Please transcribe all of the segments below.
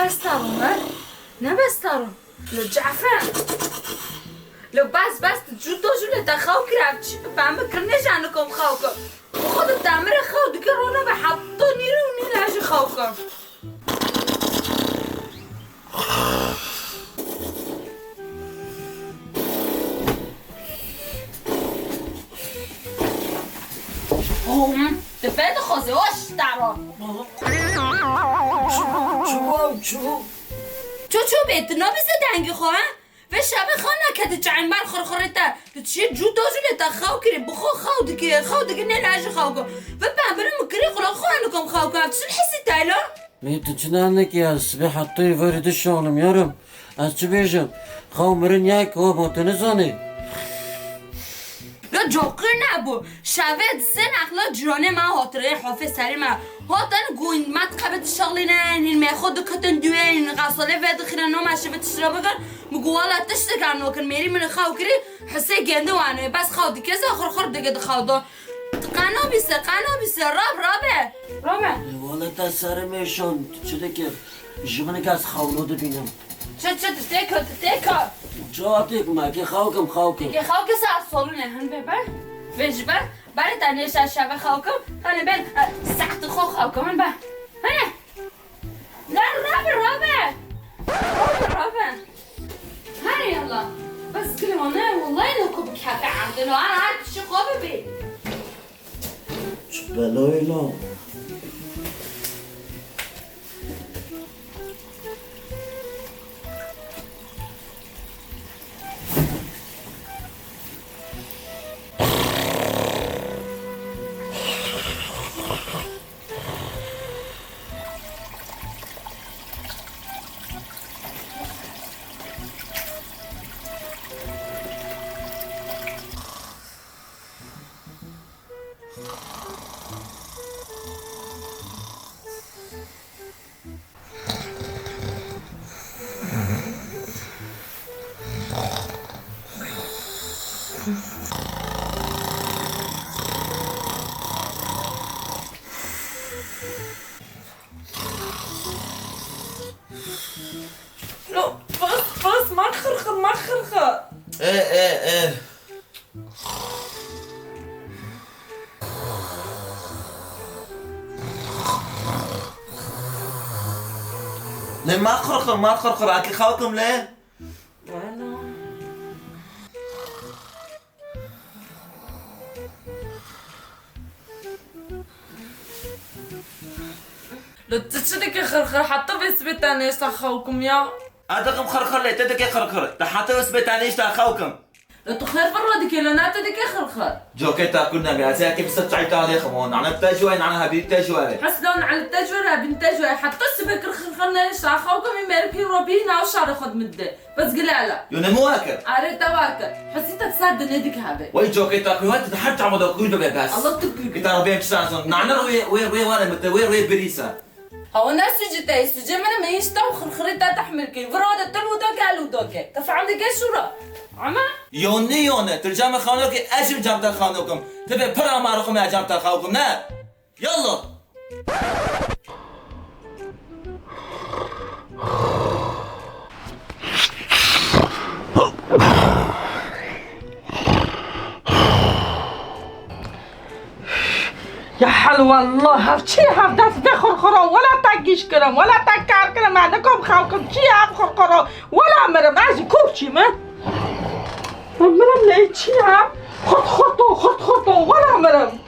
نبسترون ها نبسترون لو جعفر لو بس جو دوجو لتخاو كراب چی بفهم کرنش عنکم خاو کن خود دامر خاو دیگه رونا به حبتو نیرو نیلاش خاو کن تفايد خوزي واش تعرف چو بیت نبیسه دنگی خواه و شب خواه نکده چعین بر خورخوره تا چیه جو دوزوله تا خواو کری بخو خواو دیگه نلاجه خواو کن و بامبره مکری خلا خواه نکم خواو کن افتشون حسی تایلا میتو چنانه که از سبی حتی وارد شغلم یارم از چه بیشم خواو مرن یک و باتنه زانه لا جوقر نبو شوید سه نخلا جرانه ما هاتره حافظ سری ما هاتن گوین مت قبت شغلی نه این میخود کتن دوه این غساله ود خیره نام اشبت شرا بکن مگوالا تشت کن نکن میری من خاو کری حسه گنده وانه بس خاو دیگه آخر خور دیگه دخاو دو قنا بیسه رابه والا تا سر میشون چه که جمعنه که از خاولو دو بینم چه تکا جا تک ما که خاو کم دیگه خاو که ساعت سالونه هن ببر وجبر برای تنیش از شبه خاو کم هنه بین سخت خاو کم هن بر هنه نه رابه هنه یالا بس کلمانه والله نکو بکفه عمدنو انا هر کشی خوابه بی چه بلایی لا بس ما خرخر ايه ليه ما خرخر اكل خاوكم ليه؟ لو تشتكي خرخر حتى بيثبت انا خاوكم يا ادقم خرخر ليه تدك خرخر حتى اثبت انا ايش خاوكم لو تخير فرودك لو ناتدك خرخر جوكيتا كنا بياسا كيف ستعيت عليه خمون انا بتجوين انا هبي بتجوين حسلون على التجوره بنت تجوره حتى سبك خرخرنا ايش خاوكم يمركي روبينا وشعر خد مده بس قلاله يونا مواكر عرفت واكر حسيتك صاد نديك هذا وي جوكيتا كويت تحت عمود كويت بس الله تكفي كتار بين تسازون نعنا وي وانا متوير وي بريسا هو الناس سجتي سجمنا ما يشتاو خرخريتا تحملكي فرودة تلو دوكي علو دوكي كف عندك ايش شورا عما يونا ترجمة خانوك اجم جامتا خانوكم تبي برا ماركم يا جامتا خاوكم نا يلا يا حلوة الله هفشي هفدس بخرخرو ولا تاقيش كرم ولا تاكار كرم عندكم خاوكم شي هفخرخرو ولا مرم عزي كوشي ما مرم ليت شي خط ولا مرم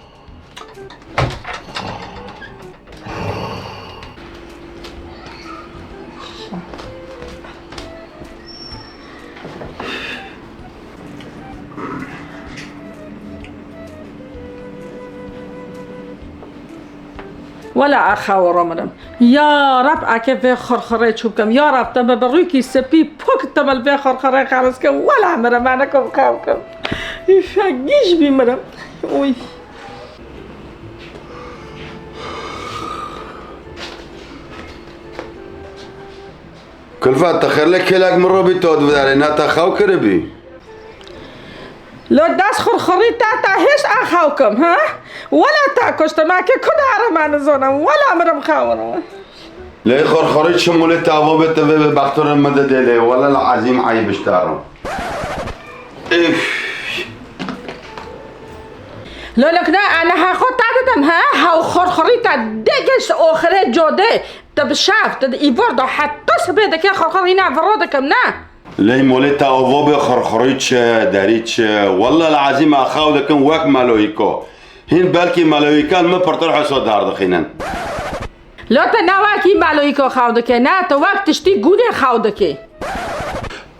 ولا أخا رمرم يا رب أكيد خرخرة شوفكم يا رب تبى بروكي سبي بوك تبى البي خرخرة خلاص كم ولا مرم أناكم خاوكم يفقيش بمرم وي كل فات تخلك كلاك مرة بتود بداري ناتا خاو كربي لو داس خرخري تا هيش أخاوكم ها ولا تاكوش تماكي كنا عرمان زونا ولا مرم خاورو ليه خرخريت شمولت أبوبت بختار المدد لي والله العظيم عيب اشتارم لو لكنا انا هاخد تعددم هاو خرخريتا دقش اخره جوده تب شاف تد ايبوردو حتى سبيدك يا خرخرينا فرودكم نا ليه مولت أبوب خرخريتش داريتش والله العظيم أخاودكم وك مالويكو هين بالكي مالويكان ما برطر حسود هارد خينن لو تناواكي مالويكو خاودك نا تو وقت تشتي قولي خاودك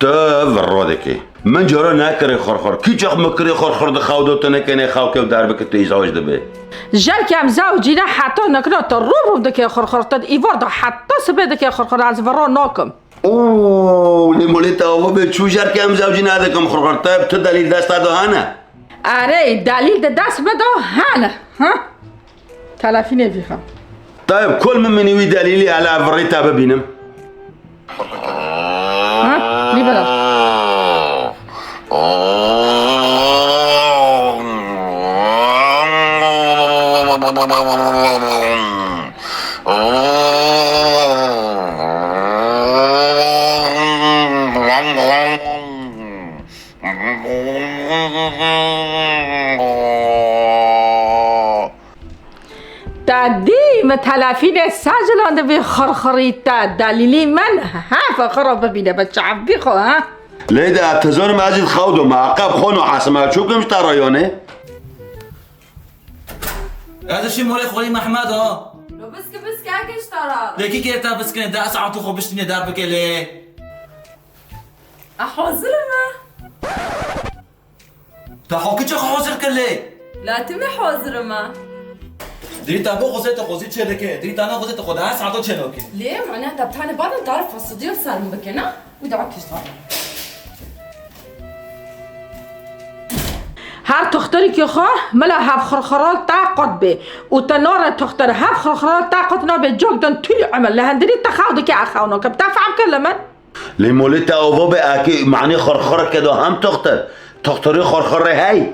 تفرودك من جرى ناكري خرخر كي جاك مكري خرخر دخاودو تنكني خاوك وداربك تيزاوج دبي جال كام زوجينا حتى نكنا تروب دك يا خرخر تد ايبوردو حتى سبيدك يا خرخر عز فرو نوكم اوه لي مولت أبوب شو جار كام زوجين هذاكم خرخر طيب تدليل داست هذا هنا اري دليل داس بدو هانا ها تلافيني فيها طيب كل من يوي دليلي على فريتا ببينم ها لي بدل تادي متلافين ساجلان دبي خرخريتا دليلي من ها فخرب ببينه بتشعب بيخو ها ليدا اعتذر ماجد خودو معقب خونو حاسمات شو كمش ترايونه هذا شي مولي خولي محمد ها لو بس كاكش ترى لكي كيرتا بس كنت دا ساعة خو بشتني دار بك ليه احوزر ما تا خو كيش خوزر كله لا تمي حوزر ما دريتا بو خوزت خوزت چه لكه دريتا انا خوزت خود ها ساعة چه لكه ليه معناتها بتاني بعد تعرف الصديق سالم بكنا ودعك تشتغل هر تختاری که خواه ملا هف خرخرال طاقت به و تنار تختار هف خرخرال طاقت نابه جوگدن توی عمل لهندری تخاودی که اخاونو کم تفهم کلمن لي مولت أبوب اكي معني خرخره كده هم تختاري خرخره هاي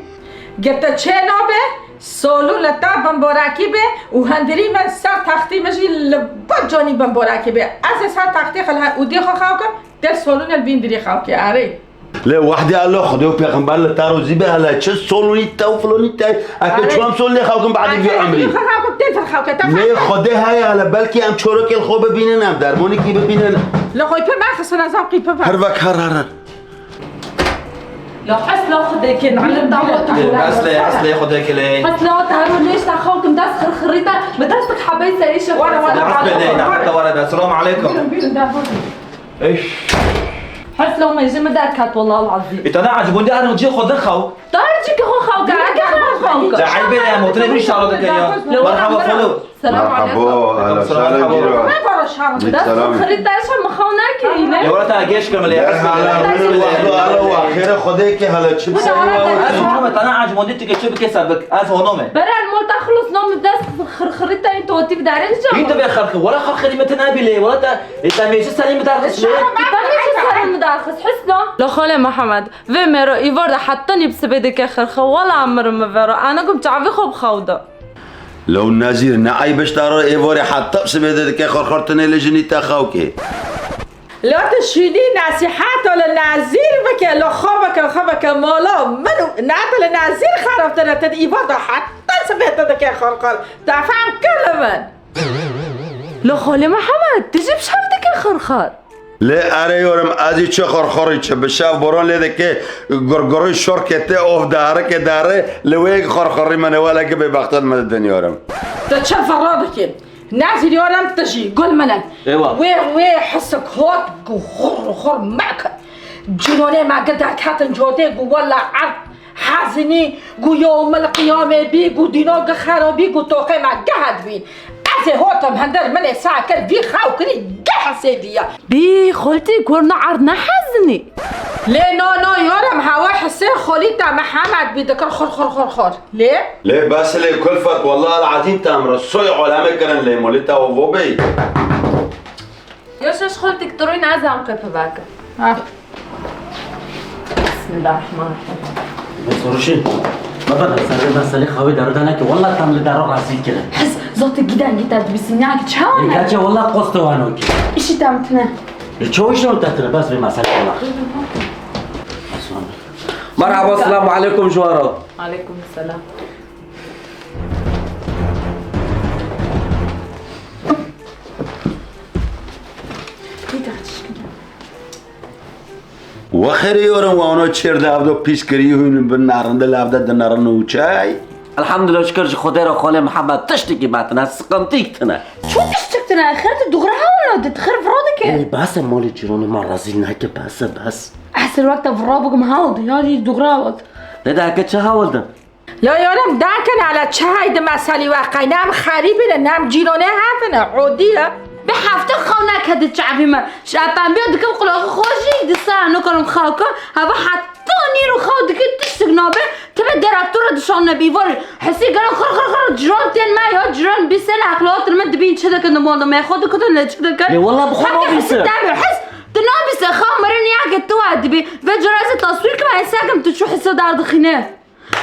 گتا چه نابه سولو لتا بمبارکی به و هندری من سر تختی مجی لبا جانی بمبارکی به از سر تختی خلها و دی خواهو کم در سولون البین دری خواهو که آره لا وحدي الله خدوا بيغمبر لتارو زيبه هلا تش سولوني تا فلوني تا اكيد شو ام سولني خاكم بعد في عمري ليه خدها هاي على بالكي ام شورك الخوبه بيننا درموني كي بيننا لا خوي ما خصنا زاقي بابا هربك هر لو حس لو خدك نعلم دعوة اصلي خدك ليه حس لو تعالوا ليش تخوكم داس خرخريطة مدرستك حبيت سريشة السلام عليكم ايش حس لو ما يجي مدركات والله العظيم انت انا عجبوني انا وجي خد خو ترجيك هو خو قاعد خو ده عيب يا موتنا بري شارودك يا مرحبا فلو السلام عليكم مرحبا سلام جيرو داس خريطة ايش هم خوناك يا ولد اجيش كمل يا هلا واخيرا خدك هلا تشبس محمد انا عجبوني تكشف كسبك از هونومه برا المول تخلص نوم داس خرخريطة انت وتيف دارين جا انت بخرخ ولا خرخري متنابله ولا انت ماشي سليم دارس ليه لا خاله محمد و مرا ایوار حتی نیبس بده که خرخه ولا عمر مورا انا قم تعبي خوب خوده لو النازير نعي باش ترى ايفوري حتى بسبب كي خرخرتني لجني تاخوكي لا تشيلي نصيحات ولا نازير بك لو خبك مالا منو نعطل نازير خربتنا تد ايفار حتى سبب كي خرخر تفهم كلمه لا خاله محمد تجيب شفتك خرخر لا اري يورم ازي چه خرخري چه بشاف برون لده که گرگروی شرکته اوف داره که داره لویگ خرخری منه ولا که به بختان مددن يورم تشوف فرادك نازل يورم تجي قول منا ايوه وي حسك هوت خر معك جنوني ما قدرت هاتن جودي ولا عرض حزني يوم القيامة بيقو دينوغ خرابي توقي ما قهد بين هوتم هندر من ساكر بي خاو كني قحسي بيا بي خلتي كورنا عرضنا حزني ليه نو يورم هوا حسين خليتا محمد بيدكر خر ليه بس ليه كلفت والله العظيم تامر الصيع ولا مكرن ليه مولتا وفوبي يوش خلتك تروين عزام كيف باك بسم الله الرحمن الرحيم سروشي ما بدك سر مسألة خوي دارو دانك والله تمل دارو راسي كده زات گیدن گیدد بیسیم نه که چه این کچه والله قصد وانو کی ایشی تمتنه چویش رو تتره بس به مسئله والله مرحبا السلام علیکم جوارا علیکم السلام. وخير يورم وانا تشير لابدو بيسكريون بالنارن لابدا دنارن وچاي الحمدلله شکر خدا را خاله محمد تشتی که باتنا سقمتیک تنه چو تشتكتنا خيرت دغرا ولا تخرب فرادك بس مال جيران ما رازي نکه بس احسن وقت فرابك مهاود يا دغرا ده که چه حال یا یارم دکن على چه هایده مسئله واقعی نم خریبه نم جیرانه هفنه عودیه به هفته خونه کدی چعبی من شبم بیاد دکم قلاق خوشی دسته نکنم خاکا هوا حتی نیرو خود که تشتگ نابه تبه درکتور دشان نبیوار حسی گرم خر جران تین ما یا جران بیسن اخلاقات من دبین چه دکن دمانده من خود کتن لچ دکن والله بخور بیسه حس تنابیسه خواهم مرین یاکه تو عدبی و جرازه تصویر که من انساکم تو چو حسه در دخینه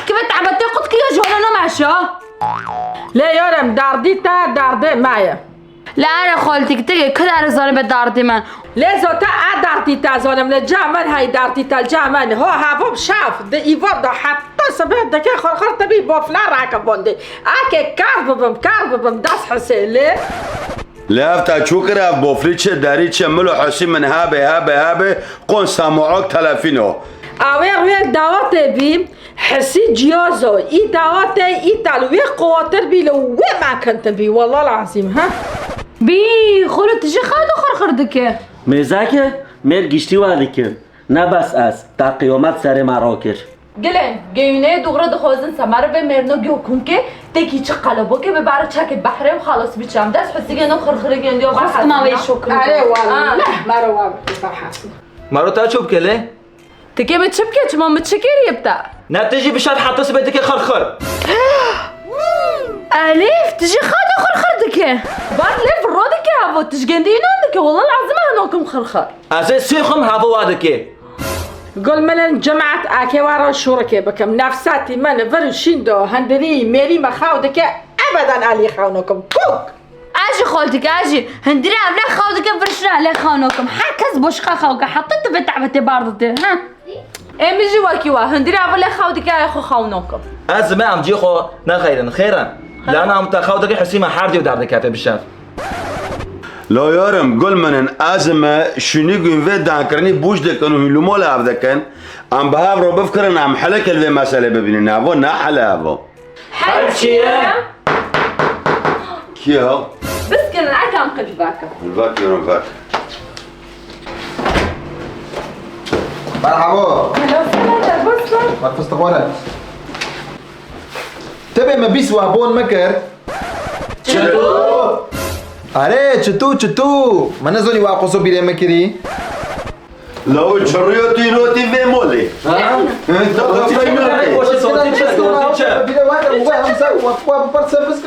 که به تعبته قد که یا جوانا نمشه لا یارم دردی تا درده مایه لا أنا خالتك تجي كل أرزاني بدارتي من لذاتا دردی تا ظالم لجامن های دردی تا الجامن هو هفوب شاف ده ایوار ده حتی سبه دکه خرخر تبی بافلا راکب بونده اکه کار ببم دست حسیله لافتا شكرا بوفريتش داريتش ملو حسين من هابه قون سامعوك تلافينو اوه دعوت بیم حسی جیازو ای دعوت ای تلوی قواتر بی لو ما كنت بي والله العظيم ها بي خلو تجي خادو خرخر دكه میزاکه میر گشتی والی کن نه بس از تا قیامت سر مرا کر گلن گیونه دوغرا دخوازن سمر به مرنو گیوکون که تکی چه قلبو که ببره چک بحره و خلاص بیچم دست حسی گنو خرخره گندی و بحر ما وی شکر اره والله مروا بحث مرو تا چوب کله تکی به چپ که چما متشکری بتا نه تجي بشاد حتى سبيتك خرخر أليف تجي خادو خرخر دكه بعد ليه فرادي که هوا تشگندی اینا که والله العظيم هناكم خرخر اساس سيخم هذا وادك قل من جمعت اكي ورا شركه بكم نفساتي من فرشين دو هندري ميري مخاودك ابدا علي خاونكم كوك أجي خالتك أجي هندري أبلا خاودك فرشنا على خانوكم حكز بوشقا خاوك حطيت بتعبتي باردتي ها امجي واكيوا هندري اول خاودك يا اخو خاونكم از ما ام جي خو نخيرا خيرا لا انا ام تخاودك حسيمه حاردي ودردك بالشاف لا يارم قل من ازمه شنو قن في دانكرني بوش دكن وهلمو لعب دكن ام بهاب رو بفكرن ام حلك اللي مساله ببين نابو نا حلابو حل شيء كيو بس كان عكام قلبك الباك يورم باك مرحبا مرحبا طوالت تبي ما بيس وابون مكر چطور آره چطور من نزونی واقعصو بیره مکری لو چروتی روتی و مولی بیره واقع موبای همسا واقع برسه بس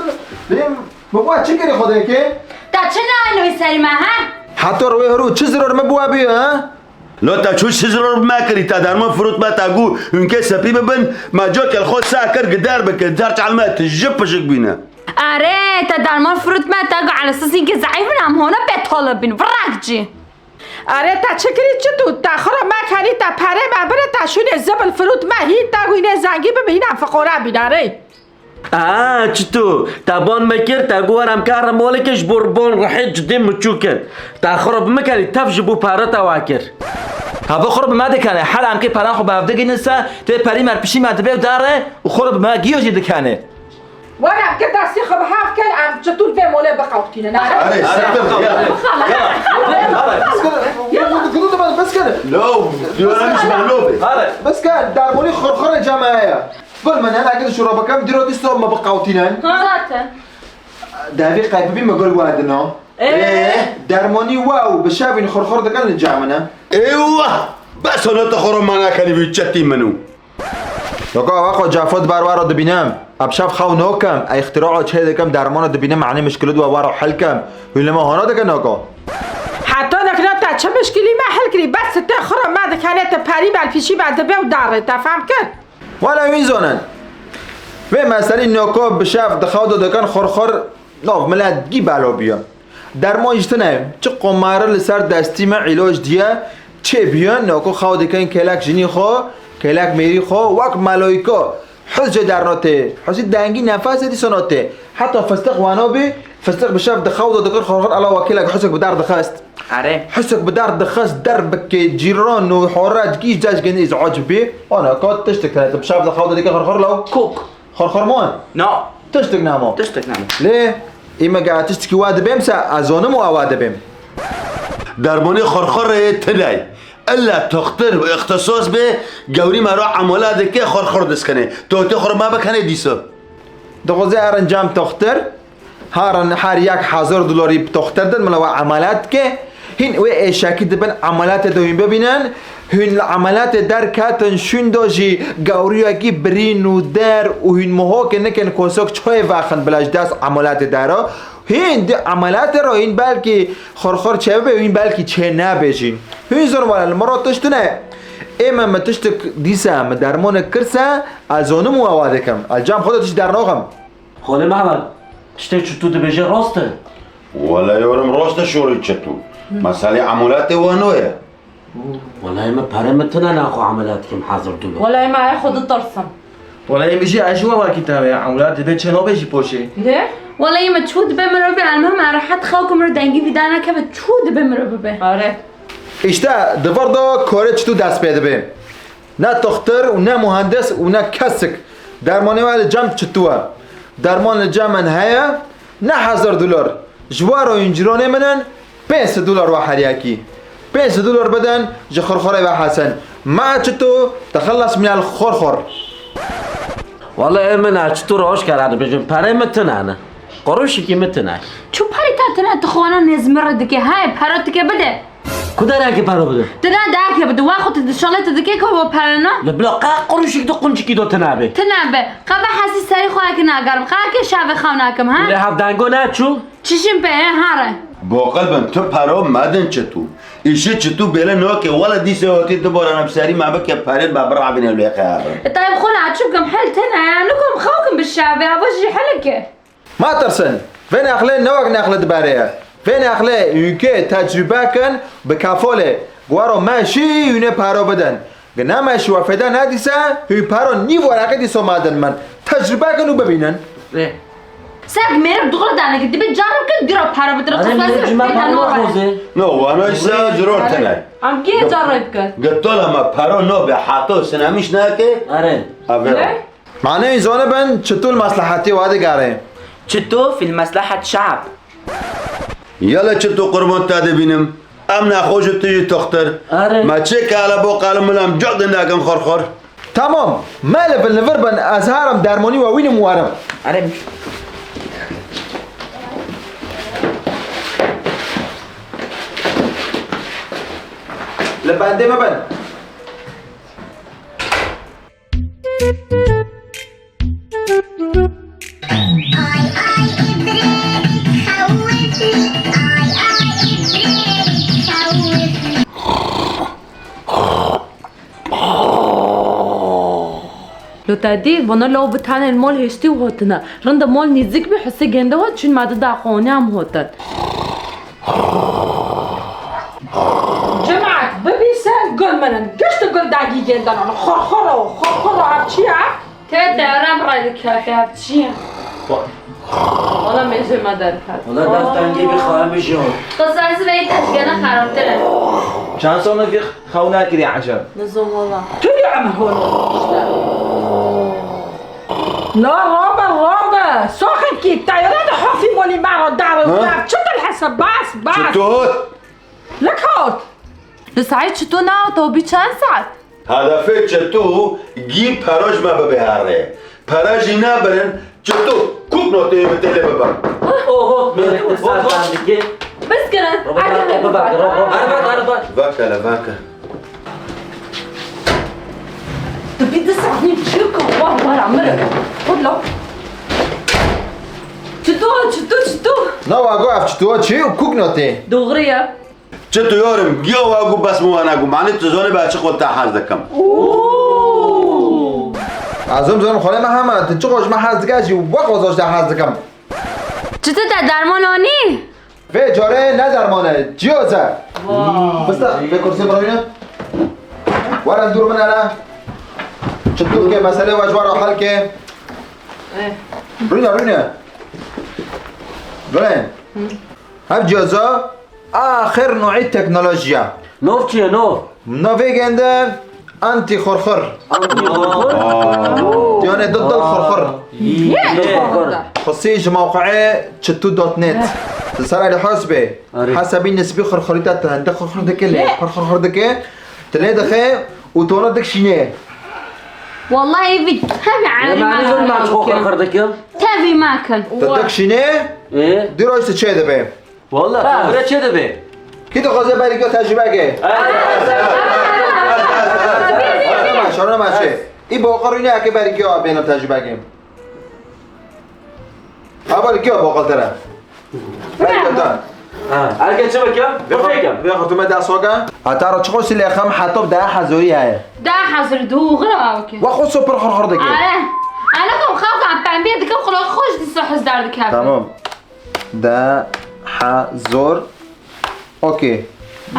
کنم موبای چی کری خوده که؟ تا چه ناینوی سری من ها؟ حتی روی هرو چه ضرور مبوا بیا ها؟ لو تا چوش ضرور ما کری تا درمان فروت ما تاگو اونکه سپی ببن ما جو کل خود ساکر قدار بکن دار تعلمات تجب بشك بينا آره تا درمان فروت من تاگو على اساس اینکه ضعیف نم هونه بطالبین برکجی آره تا چکری چطور تا خورا ما کنی تا پره مبره تا شونه زبل فروت ما هی تا گوینه زنگی ببینم فقوره بیناره چطور تابون مكر تاقوارم كارم مولكش بربون رحيت جدين متشوكن تاخرب مكري تفجبو بارتا واكر هذا خرب ما دكانه حال ام كي پران خو بافده گنسا ته پری مر پیشی ما دبه داره و خرب ما گیو جی دکانه وانا كده سيخ بحاف كان عم چطور في مولا بقاوتين انا آره يلا بس كده لو ديونا مش مغلوبة بس كده دارموني خرخرة جماعية قل من هنا كده شرابة كم ديرو ديستو ما بقاوتينن ذاته دابي قايب بما قول وادنا ايه دارموني واو بشافين خرخرة ده كان الجامعنا ايوه بس انا تخرب معنا كان بيتشتي منو واقع جافت باروارا دبینم ابشاف خو نوکم ای اختراع چه دکم درمان دبینم معنی مشکلات و وارا حل کم ولی ما هانا دکن ناکا حتی نکنه تا چه مشکلی ما حل کری بس تا خورا ما دکنه تا پری بل پیشی بعد به و داره تا فهم کرد ولا این زونن و مسئله ناکا بشاف دخواد دکن خورخور ناف ملت گی بلا بیا درمان جتنه چه قماره لسر دستی من علاج دیه چه بیان ناکو خود کن کلک جنی خو کلک میری خو وک ملائکه حجه درناته حسی دنگی نفس دی سناته حتی فستق وانا بی فستق بشاف دخوض دکر خورخور الله وکیلک حسک بدار دخست آره حسك بدار دخس دربك جيران وحراج كيش جاش جن ازعاج بيه انا كنت تشتك انت بشاف دخوض ديك خرخر لو كوك خرخر مان نا تشتك نامو تشتك نعم ليه اما قاعد تشتكي واد بهم سا ازونم واد بهم درمانی خرخر تنای الا تختار اختصاص به جوری مرا عملات که خرخر دسکنه تو تخر ما بکنه دیسو دغزي ارنجام تختر هارن حار ياك $1000 بتختر دن ملو عملات كه هن و اشاكي دبن عملات دوين ببينن هن العملات در كاتن شون دوجي غوريا كي برينو در وهن مهو كنكن كوسوك چوي واخن بلاش داس عملات دارا هن دي عملات رو هن بلكي خرخر چه به هن بلكي چه نبجين هن زور ولا المرات تشتنه اما ما تشتك ديسا ما درمان كرسا ازونم ووادكم الجام خودتش درناغم خاله محمد تشتي چطور دبجه راسته ولا يورم راست شوری چتو مسئله عملات وانوه والله ما پرمتنا ناخو عملاتكم $1000 والله معي خود الطرسم والله میشه اشوا کتابه عملات به چنو بشی پوشه ليه؟ والله يما تشود بمرو به المهم راحت خوكم رو دنگی ویدانا که تشود بمرو به آره İşte dıvarda kore çtu dest pede be. Ne doktor و ne mühendis و ne kesik. Dermanı var cam çtuwa. Derman camen haya ne $1000. جوار oyuncularına menen $5 واحد ياكي. $5 بدن جخرخره وحسن. ما çtu تخلص من الخرخر. والله من چطور روش کرده بجم پرمتنا انا قروشی کی متنا چو پاری تا تنه تخوانا نزمر دکه های پرات که بده کدر که پرو بده تنه داکه بده واخد شغلت دکه که با پرنا لبلا قا قروشی دو قنچ کی دو تنابه تنبه قبا حسی سری خواه که نگرم خواه که شاوه خواه ها له هفدنگو نه چو چشم به هاره با قلبم تو پرا مدن چتو ایشه چتو بله نو که ولا دیسه هاتی دوباره نبسری ما بک پرید بابر عبین الوی خیابر طيب خلا عتشوفكم حل تنا لكم خوكم بالشعب وجهي حلقه ما ترسن. فين أخلي نوع نخلد بريه. فين أخلي يمكن تجربة كان بكافله. قوارو ماشي يونه پارو بدن. قنا ماشي وفدان هدیسه هی پارو نی ورقه دیسو مادن من. تجربه کنو ببینن. ساق مير دغرا دانا قد بتجرب كد درا بحارة بدرا تخلص نو وانا ایسا ضرور تنای عم كي جرب كد قلت لما پرا نو به حاتو سنمیش نکه آره اوه معنی این زانه بن چطور مصلحتی واده گاره. چطور في المصلحة شعب یالا چتو قربان تاده بینم ام نخوش تیجی تختر آره. ما چه که علا با قلم ملم جغد نگم خورخور تمام. مال بن لفر بن ازهارم درمانی و وینم وارم. آره لبنده مبن. لو تادي بنا لو بتان المول هشتي وهوتنا رند مول نزيك بحسي جنده هوت شن ماده داقوني عم هوتن جماعة ببيسان قول منن قشت قول داقي جندن انا خرخرو عبشي عب تبدا رام رايك يا شيء والله ميزي ما دارك والله دفتنگی بخواهم بشون قصاص بيت اشجنا خراب ترى چند سال نفیق خواه نکردی عجب نزوم والله تولي عمل هون لا رابع ساخن كي الطيران حافي مولي معه دار شو الحسب بس چتو لك هوت لسعيد شتو ناو تو بي چند ساعت هدفه چتو گی پراش ما ببهاره پراش نبرن چتو کوب نوته بتله ببر اوه میره اتفاق دیگه بس كده وکلا وکلا تبي تسعدني بشيكم والله عمرك خد لو شتو نه واقع افتوها چی و کوک ناته. دغريه چتو یارم گیا واگو بس مو نگو معنی تو زانه بچه خود تحرز دکم ازم زنم خاله محمد چه قاش من حرز دکشی و وقت وزاش در حرز دکم. چطور درمان آنی؟ به جاره نه درمانه جیازه بسته به کرسی براینا ورن دور من الان چطور که مسئله وجبه را حل که روینا برین هم جیازه آخر نوعی تکنولوژیا نوف چیه نوف؟ نوی گنده انتی خورخور یعنی ضد الخرخر خصيص موقع چتو دوت نت تسرع الحاسبة حسب النسبة خرخريتها عندك خرخر دكة خرخر دكة تلاقي دخل وتورا دك شينه والله يبي تبي عاري ما تخوخر خردك تبي ماكل تدك شينه ايه دي رايس تشي دبي والله تقرأ چه دبي كده خذ بالك تجربة كه شلون ماشي يبغى قرينا كبار كيو بين التجربة كه أول كيو بقول ترى الگه چه بکم؟ بفکم بیا تو مده سوگا اتارا چخو سلی خم حطب ده حزوری هاي ده حزر دو غرا اوكي واخو سوبر خرخر دكه انا كم خاف عم بامبي دكم خلو خوش دي صح زدار دكه تمام ده حزور اوكي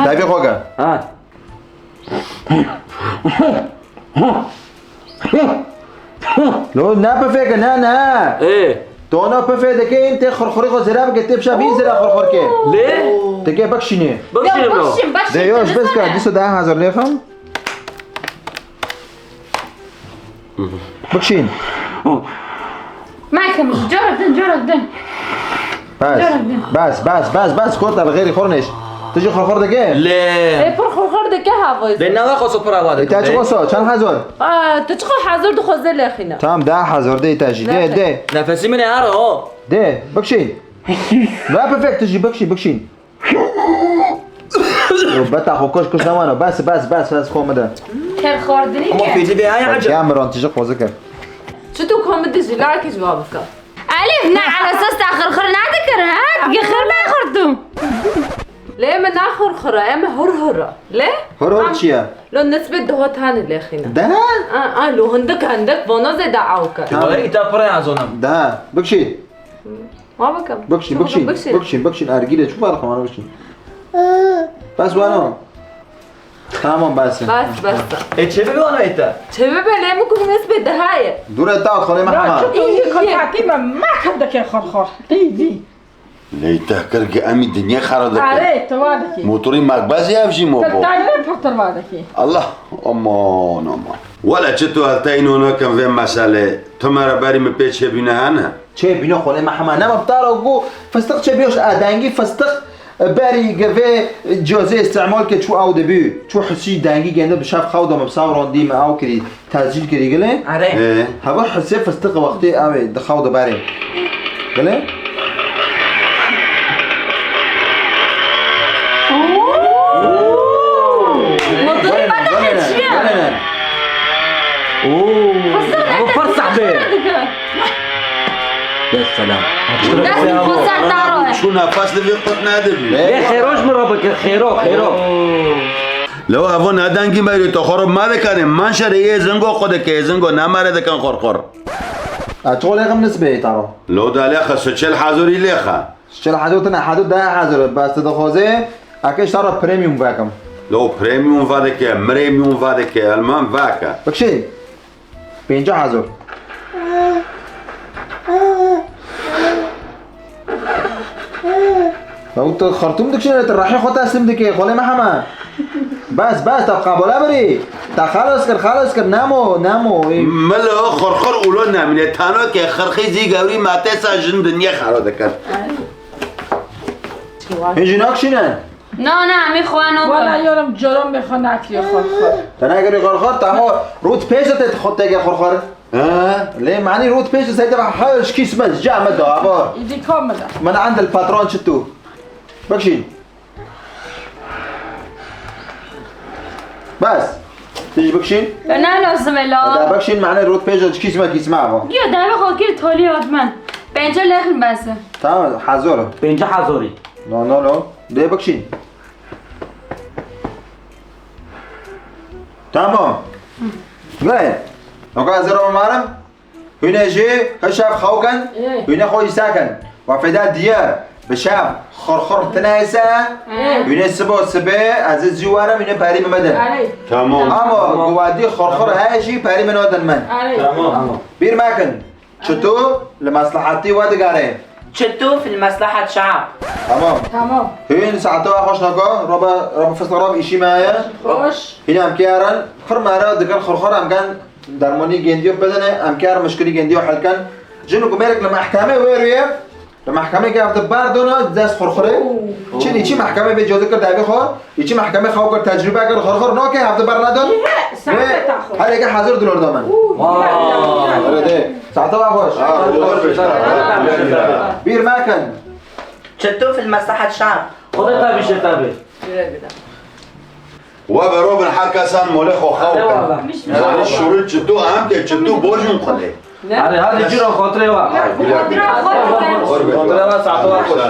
ده بي خوگا لو نا بفكر نا ايه تو نا بفكر دكه انت خرخري خو زرا بكتب شابي زرا خرخر كه ليه؟ دكه بكشينه بکشیم نو ده يوش بس كده 210,000 ليخم بكشين معكم جرد بس كنت على غيري خورنش تجي خرخر دكه ليه؟ پر خورخور دکه هوایز ليه نوا خواستو پر آواده انت چه قصه چند هزار تو چقدر حضور دو خوزه لخینه تمام 10,000 ده تاجي ده نفسی من یاره ها ده بكشين لا بفكر تجي بكشين بتا خو كش زمانه بس كوم ده كان خوردني اما فیدی به های عجب كاميرون تجي خوزه كر چطور کامنت جلال که جواب بکن الف نا على اساس تاخر خر نذكر ها خر ما خرتم ليه من آخر خرا اما هر ليه؟ هرول چیه لو نسبة دهات هن لخینه ده لو هندك وانا زي دعوك ولی ایتا پر ازونم ده بكشين ما بكم بكشين ارجيله شوف رقم انا بكشين بس وانا تمام بس ای چه بگو آنو ایتا؟ چه ببینه میکنی نسبة دهایه دور تا خاله محمد إيه كل فاطمة ما كان دكه خرخر دي ليته كرك امي الدنيا خرا عرفت وادكي موتوري مقباز يفشي موبو تعالى بحطر وادكي الله امان ولا چتو هتاينونا كم في مساله تمارا بري مپيچ بينا انا چه بينا خاله محمد نما بتارا گو فستق چه بيوش ادنگي فستق باري قفي جوزي استعمال که چو او دبي چو حسي دنگي گنده بشاف خودا مبصور دي ما او كري تسجيل كري قله اره هبا حسي فستق وقتي اوي دخودا باري قله مضرب هذا شيء اوه فرصح به يا سلام لازم خسر داره شو نفس لي قطنا دبي ايه خيروش من ربك خيرو لو افون هدانگی میری تو خراب ما دکنه من شریه زنگو خود که زنگو نماره دکن خورخور اتقول رقم نسبه ترى لو ده لخه سچل حضوری لخه شل حدود حدود ده حضور بس تدخوزه اكيد ترى بريميوم باكم لو بريميوم فادکه مريميوم فادکه المان فاکه بكشي 50 حضور فوت خرطوم دك شنو رايحين خد اسم دك خاله محمد بس طب قبوله بري تا خلاص كر نامو ملو خورخور اولو نمینه تنها که خرخی زی گوری ماته ساجن دنیا خرا دکن هجيناك شنو نه میخوانم ولا يورم جرم بخوان اكل خرخر تناگری خرخر تمام روت پیشت خود تگ خرخر ليه معني روت بيش سيدا حاش كيس مز جامد دابا يجي كامل من عند الباترون شتو بكشين بس تيجي بكشين نه لازمه لا دا بكشين معنى روت بيش كيس ما كيس معه يا ده خاطر تولي آدمن بنجا لخن بس تمام حزوره بنجا حزوري لا ده بكشين تمام غير نوكا زرو مارم هنا جي هشاف خوكن هنا خوي ساكن وفدا دیار بشام خرخر تنایسه بینه سبا سبه از زیوارم اینه پری ممدن تمام اما گوادی خرخر هایشی پری منادن من تمام بیر مکن چطور لمصلحتی ودگاره چطور في المصلحة شعب تمام هین ساعتا خوش نکا رابا فصل راب ایشی معایا خوش هین هم کیارن فرمارا دکان خرخر هم کن درمانی گندیو بدنه هم کیار مشکلی گندیو حل کن جنو کمیرک لمحکمه ویرویه لمحکمه که افت باردونا دست خرخره چی محکمه به اجازه کرد دعوی خواه ایچی محکمه خواه کرد تجربه کرد خرخر ناکه افت بار ندون هر یک $1000 دامن آره ده ساعتا خوش بیر مکن چطور في المصلحة شعب خودت تبیشه تبی وبروب الحركة سان مولخ وخوك يعني الشروط جدو أهم ده جدو بوجم قلي آره هر جور خاطره وا خاطره وا ساعتو خوش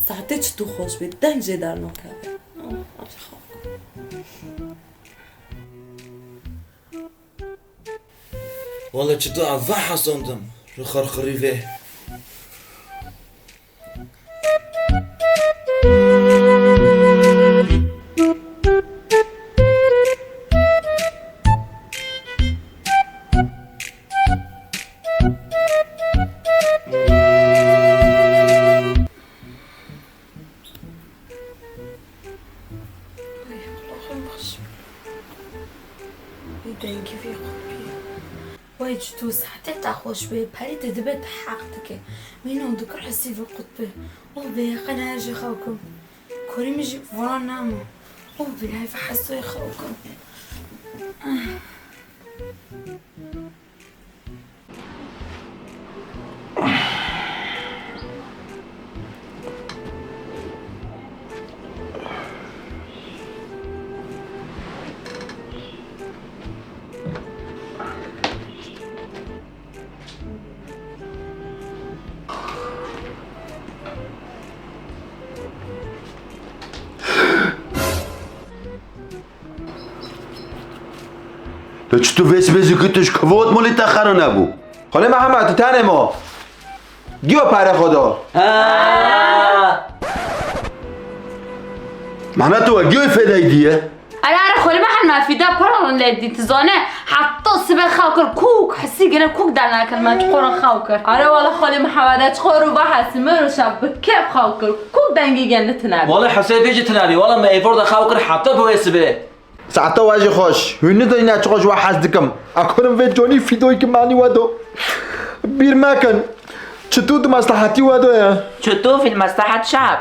ساعته چطور خوش بید دنجه در نکرده والله چطور اول حساندم رو خرخری وی وای چطور ساعته تا خوش بید پری تدبت حق تکه مینو دکر حسی في القطبه او بي قناجي خوكم كوري مجي ورا نامو او بي هاي فحسوا يخوكم تو چطور ویس بیزی که توش کوت مولی تخرا نبو خاله محمد تو تنه ما گیو پره خدا محمد تو گیو فدای دیه أنا خولي ما حد ما في ده برا لدي تزانه حتى سبب خاكر كوك حسي جنا كوك دلنا كلمة قرن خاكر أنا والله خولي محمد تقول وبحث مرو شاب كيف خاكر كوك دنجي جنة تنابي والله حسين بيجي تنابي والله ما يفرض خاوكر حتى بويسبه ساعتا واجه خوش هنو داری نچقاش و حز دکم اکنم و جانی فیدوی که معنی ودو بیر مکن چطور دو مصلحتی ودو یا چطور في المصلحة شعب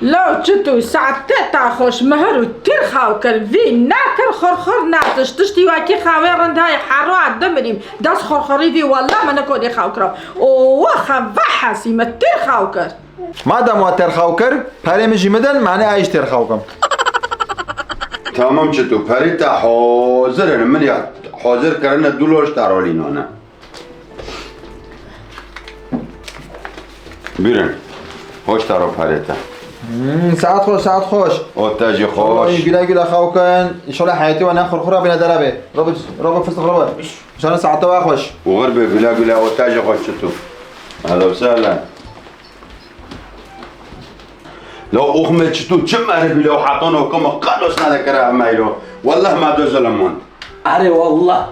لو چطور ساعته تا خوش مهر و تیر خواو کر وی نکر خورخور نتش تشتی وکی خواهی رنده های حرات دمریم دست خورخوری وی والله من نکنی خواو کرم او خواهی حسی ما تیر خواو کر مادام وا تیر خواو کر پره میجی مدن معنی ایش تیر خواو کم تمام چطور پری تا حاضر من یا حاضر کردن $2 ترالی نانه بیرن خوش تارو پری تا ساعت خوش آتاجی خوش گیلا گیلا خواو کن انشالله حیاتی و نه خورخورا بینه دربه رابط فستق رابط انشالله ساعتا و خوش وغربه گیلا آتاجی خوش چطور اهلا وسهلا لو أخمد شتو كم أربي لو حاطونه كم قالوس نذكره مايلو والله ما دو ظلمون آره والله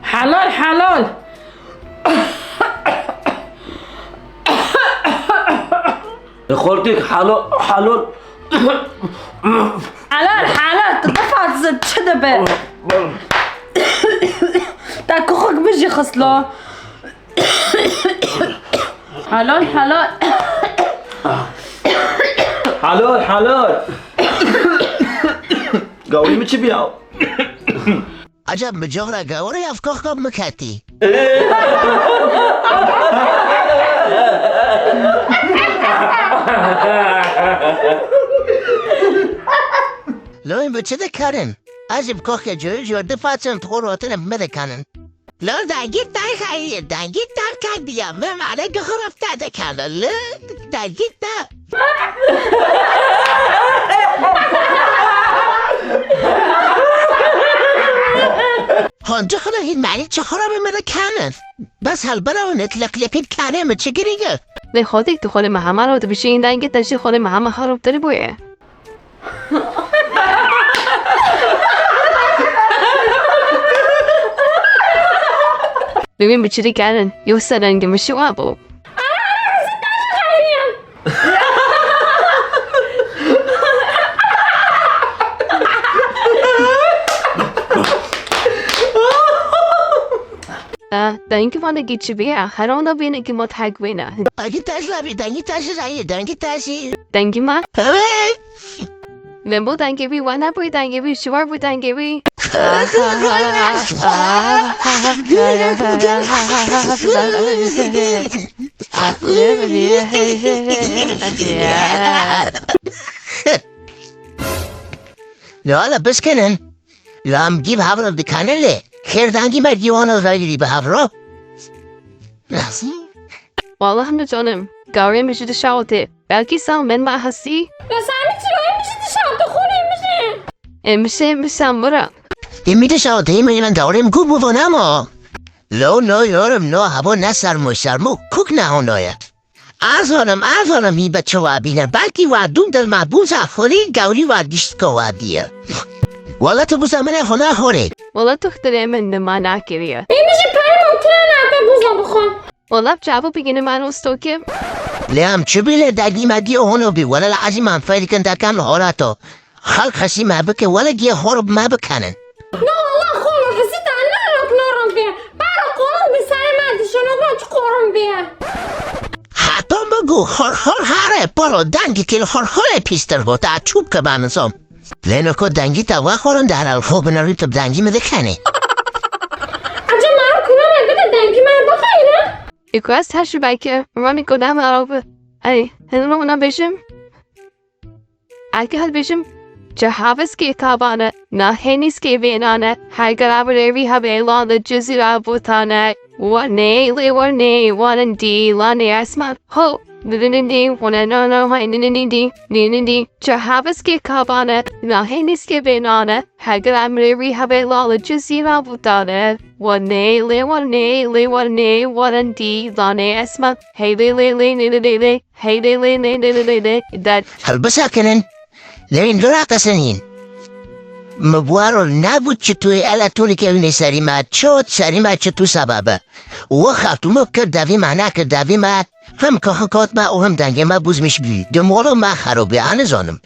حلال حلال خورتك حلال حلال تدفع زد شدبه تا كوخك بيجي خصله حلال قولي مچی بیاو عجب مجاورة قوري أفكاركم مكاتي لو این بچه ده کارن عجب کوخ جوی دفاعتون تقولواتن مدکنن لو دنگید در خیلی دنگید در کندیم و معنی که خرفته ده کنن لو دنگید در هانجا خلا هین معنی چه خورا بمده کنن بس هل برا و نتلق لپید کنه ما چه گریگه لخوادك دخول محمد رو تبشين دنگه تشي خود محمد خراب داری بويه ببین به چی کردن یه سرنگ مشی وابو دنگی وانا گیچی بیا هران بینه که ما تگ بینه دنگی تاش لابی دنگی تاش زایی دنگی تاشی دنگی ما لمبو دنگی بی وانا بوی دنگی بی شوار بوی دنگی بی لا بس کنن لام جيب هابرو بكانله خير دانجي ما جيوانا رايدي بهابرو والله هم جانم گاوری میشه شاوته بلکی سام من ما هستی سامی چی میشه شاوته خونه میشه مرا میشه شاوته من دارم گوب بونم لو نو یارم نو هوا نسرمو شرمو کوک نهونایه ازانم می بچه وابینه بلکی وادون دل مبوز خوری گاوری وادیشت کوادیه والا تو بوزا منه خونه خوره والا تو اختره من نما نکریه میشه پره ممکنه نبه بوزا بخون والا جواب بگینه من استوکه لام چه بیله دگی مدی اونو بی والا لعزی من فایده کن دکم هوراتو خلق خسی ما بکه والا گیه هورب ما بکنن نه والله خلق خسی تنه رک نارم بیا برا قلق بی سر من دیشونو برا چه قرم بیا حتی بگو خور هره برو دنگی که خور پیستر بود چوب که بانسام لینو که دنگی تا وخورن در الخوب نروی تب دنگی مده کنه اجا مرا کنم بده دنگی مرا بخیره ایکو از تشو بکه رامی کدام عربه ای هنو اونا بشم اگه هل بشم چه حافظ که کابانه نه هنیس که بینانه هرگر عبری هب ایلان لجزی را بوتانه ونی لی ونندی لانی اسمت هو نندی وننانو های نندی چه حافظ که کابانه نه هنیس که بینانه هرگر عبری هب ایلان لجزی را بوتانه ونی لی ونندی لانی اسمت هی لی هی لی داد هل بسا کنن لين دراقة سنين مبوارو نابود چطوی الاتونی که اونه سریمات چود سریمات چطو سبابه وخافتو مبکر داوی معنا کر داوی ما هم که حکات ما او هم دنگه ما بوز میش بی دمولو ما خروبی آنزانم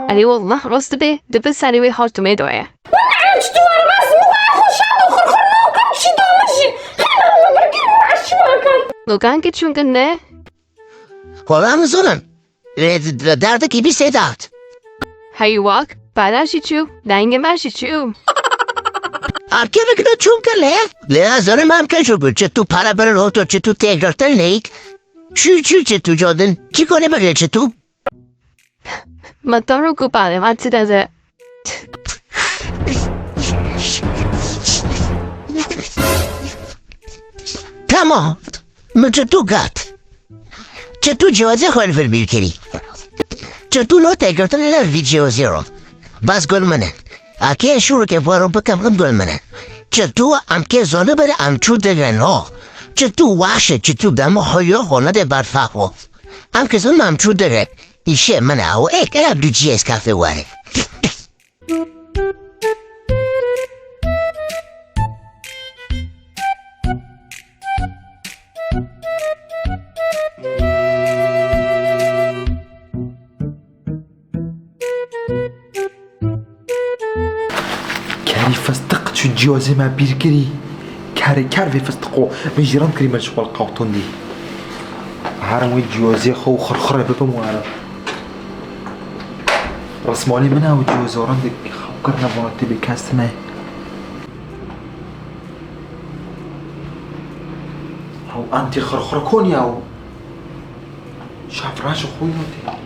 علی والله راست به دب سریوی هاتو میدوه ونعم چطور بس مو خوشم خورخور نوکم چی دامشی خیلی بگیر معشی باکن لوگان که چون نه والا آنزانم درده کی بی سیدات هیواک بعدشی چو دنگ ماشی چو آرکه بکنو چون که له زنم هم که شو بود چطو پارا بره رو تو چطو تیگرتن نیک چطو جادن چی کنه بره چطو من دارو گوباله من چی دازه تمام من چطو گات چطو جوازه خوال فر بیل کری چطو لو تیگرتن لر ویدیو زیرو بس گل منه اکی شروع که بارو بکم گل منه چطو ام که زانه بره ام چو دگن ها چطو واشه چطو دم هایو خونه ده برفاقو ام که زانه ام چو دگه ایشه منه او ایک ارب دو جیز کافه واره كاري فستق شو جوازي ما بيركري كار في فستقو بيجرام كريم الشغل قاوطون دي عارم وي جوازي خو خرخرة ببم وعارم رسمالي منها وجوازي ورندك خوكرنا بونتي بكاستنا او انتي خرخرة كوني او شاف راش اخوي نوتي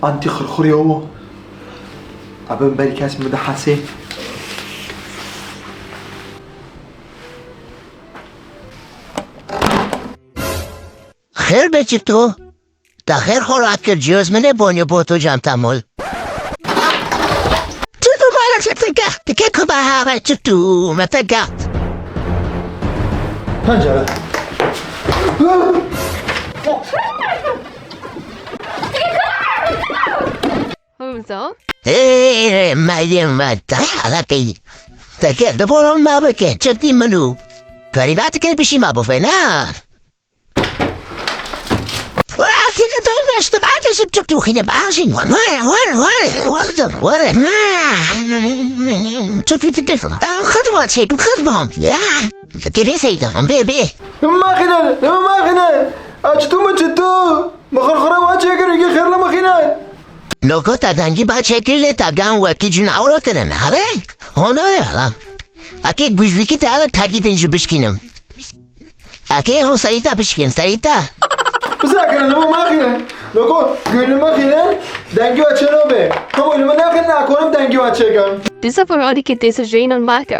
انتي خرخري هو ابن بالي كاس مده حسين خیر به چطور؟ تا خیر خوراک کرد جوز منه بانیو بوتو جام تامول چطور بالا چطور دیگه که به هوا چطور متگاه پنجره Who's مایدیم ما تحلقی تکر دبورم ما بکن چطی منو قریبات که بشی ما بفه نه ولكن دون استبعاد سبتو خينا بعضين ورا تبي تدفع خطوات سيد خدمهم يا كيف سيدهم بيه ما خينا اجتو ما جتو مخرخره واجه يجي خير لما خينا لو كنت دنجي بعد شكل تاقان وكي جناورو تنن هذا هنا يا اكيد بيجيكي تعالى تاكي تنجي بشكينم اكيد هو سريتا بشكين سريتا بس لكن لما ما خينا لو قول ما خينا دنجي واتشنو به هم لما ناخذ نكونم دنجي واتشكم Disa parodi que desejam marca.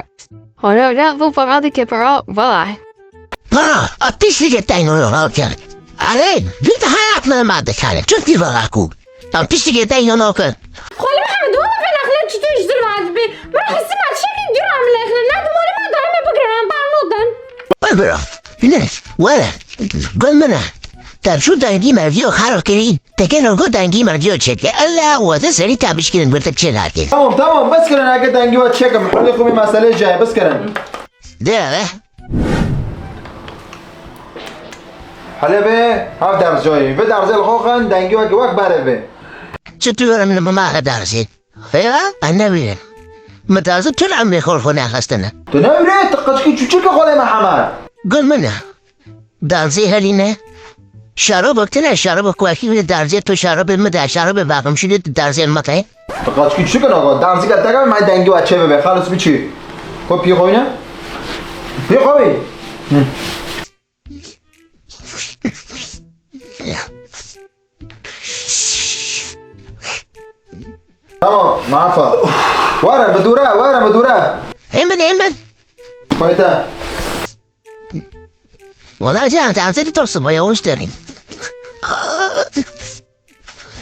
Ora, já vou parar de quebrar, vai. برا اتيش لي تاينو نوكر علين جيت حياتنا ما دخلت شفتي براكو ام تشتي تاينو نوكر خاله محمد وانا في الاخر چطور اجدر بعد بي ما حسي ما شكل دير عم الاخر لا دماري ما دائما بقران بعمودن برا هنا ولا قول منا طب شو دنگی مردیو خراب کردی تکن رو دنگی مردیو چکه الله واسه سری تابش کردن برتک چه نکرد تمام بس كرن اگه دنگی و چکم حالی خوبی مسئله جای بس كرن ده حالا به هاف درس جایی به درس الخوخن دنگی و گوک بره به چطور من ما درسی ايوه انا بيرن مدرسة طول عمري خلفوني خستنا تو نمیره تقشکی چوچک خاله محمد قول منا درزي هلينا شراب اكتنا شراب كواكي درزي تو شراب مدى شراب باقم شدي درزي المطعي تقشکی چوچک آقا درسی که تگم من دنگی و چه به خلاص بیچی خب پی خوی نه پی خوی تمام معفا ورا بدوره ايمن خويتا والله جاء درزي توصل يا وشتري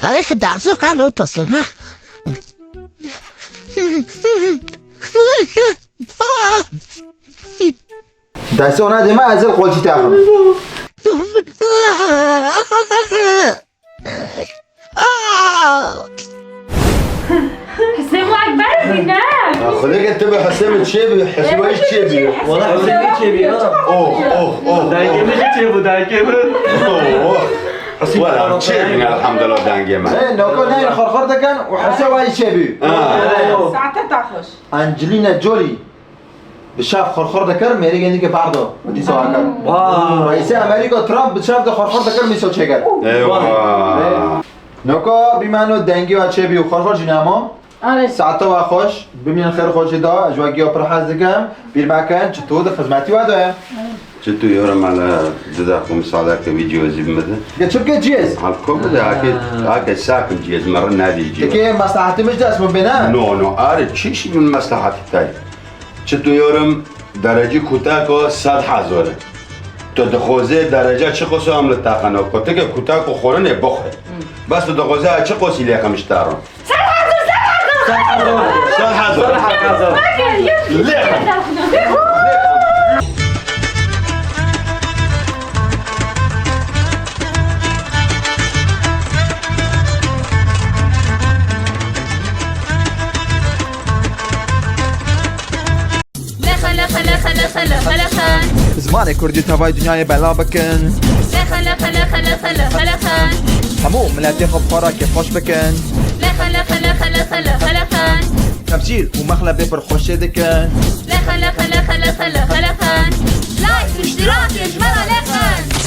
عليك درزي قالوا توصل ما دسته اونا دیمه از قلچی تاخم حسين اكبر فينا خليك انتبه حسام تشيبي حسوايش تشيبي والله حسين تشيبي اوه دنگی میشه چه بود دنگی ولا تشيبي الحمد لله دنگي ما ايه نوكو ناين خرخر دكان وحسواي شيبي ساعتها تاخش انجلينا جولي بشاف خرخر دكر ميري گندی که پردو ودی سوال کرد رئیس امریکا ترامپ بشاف ده خرخر دكر میسو چه کرد ايوه نوكو بیمانو دنگی و چه بیو خرخر جنامو ساعتا و خوش ببین خیر خوشی دا اجواگی اپر حز دکم بیر مکن چطور ده خدمتی واده جتو يورم على دداكم صادق فيديو زي بمده قلت شو جيز هالكم ده اكيد ساكن جيز مره نادي جيز تكي مصلحتي مش ده اسمه بنا نو ارد شي من مصلحتي تاعي جتو يورم درجه کوتاکو 100,000 تو دخوزه درجه چه قصه عمل تاخنو کوتک کوتاکو خورنه بخه بس تو دخوزه چه قصه لیکه مشتارم 100,000 زمان كردي تباي دنيا بلا بكن همو ملاتي خب خورا كيف خوش بكن تمثيل ومخلة بيبر خوش دكن لايك واشتراك يا جماعة